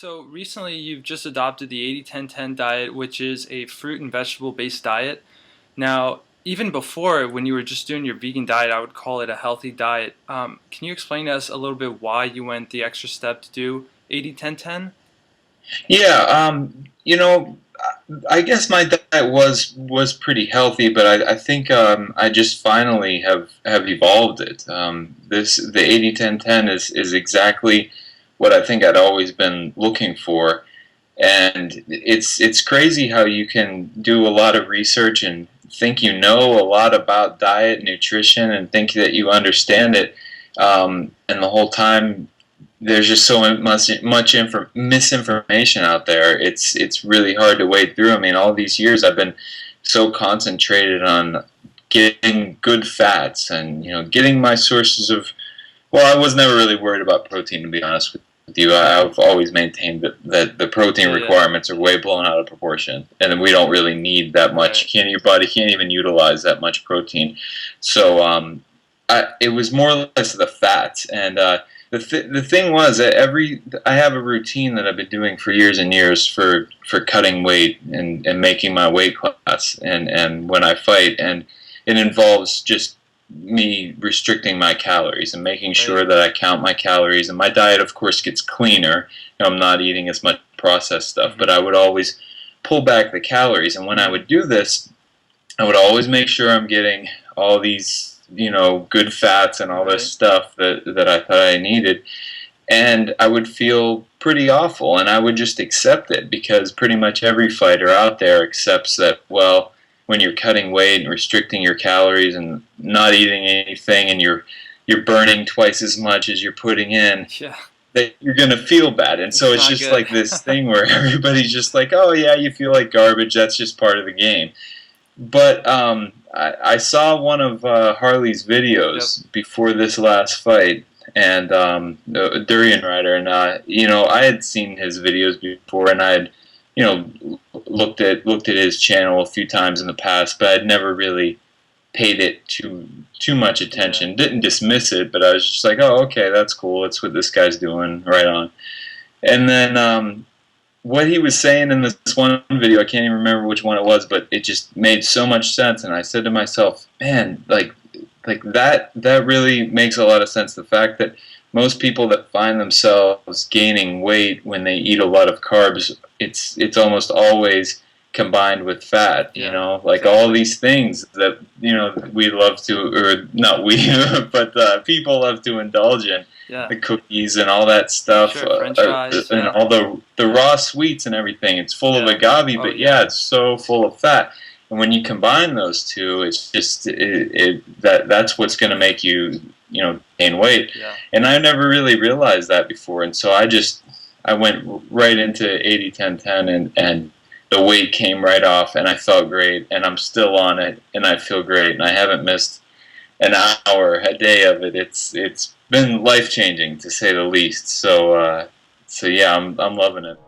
So recently you've just adopted the 80-10-10 diet, which is a fruit and vegetable based diet. Now, even before, when you were just doing your vegan diet, I would call it a healthy diet. Can you explain to us a little bit why you went the extra step to do 80-10-10? Yeah, I guess my diet was pretty healthy, but I think I just finally have evolved it. The 80-10-10 is exactly what I think I'd always been looking for, and it's crazy how you can do a lot of research and think you know a lot about diet, nutrition, and think that you understand it, and the whole time there's just so much misinformation out there. It's really hard to wade through. I mean, all these years I've been so concentrated on getting good fats and getting my sources of. Well, I was never really worried about protein, to be honest with you. I've always maintained that the protein Yeah, requirements are way blown out of proportion, and we don't really need that much. right. Your body can't even utilize that much protein. So it was more or less the fats, and the thing was that I have a routine that I've been doing for years and years for cutting weight and making my weight class and when I fight, and it involves just me restricting my calories and making Right. sure that I count my calories, and my diet of course gets cleaner. I'm not eating as much processed stuff, but Hmm. I would always pull back the calories, and when I would do this I would always make sure I'm getting all these, good fats and all this Right. stuff that I thought I needed. And I would feel pretty awful, and I would just accept it because pretty much every fighter out there accepts that, well, when you're cutting weight and restricting your calories and not eating anything and you're burning twice as much as you're putting in, Yeah, that you're going to feel bad. And so it's it's not just good. like this thing where everybody's just like, oh, yeah, you feel like garbage. That's just part of the game. But I saw one of Harley's Yep. videos before this last fight, and the durianrider, and I had seen his videos before, and I had looked at his channel a few times in the past, but I'd never really paid it too much Yeah. attention. Didn't dismiss it, but I was just like, oh, okay, that's cool. That's what this guy's doing. Right on. And then what he was saying in this one video, I can't even remember which one it was, but it just made so much sense. And I said to myself, man, like that really makes a lot of sense. The fact that most people that find themselves gaining weight when they eat a lot of carbs, it's almost always combined with fat. Yeah, Like all exactly. these things that we love to, or not we, but people love to indulge in, Yeah, the cookies and all that stuff, sure. French fries. and Yeah, all the raw sweets and everything. It's full of yeah. agave, Oh, but yeah. yeah, it's so full of fat. And when you combine those two, it's just that's what's going to make you gain weight. Yeah. And I never really realized that before, and so I went right into 80-10-10, and the weight came right off, and I felt great, and I'm still on it, and I feel great, and I haven't missed an hour a day of it. It's been life changing to say the least. So yeah, I'm loving it.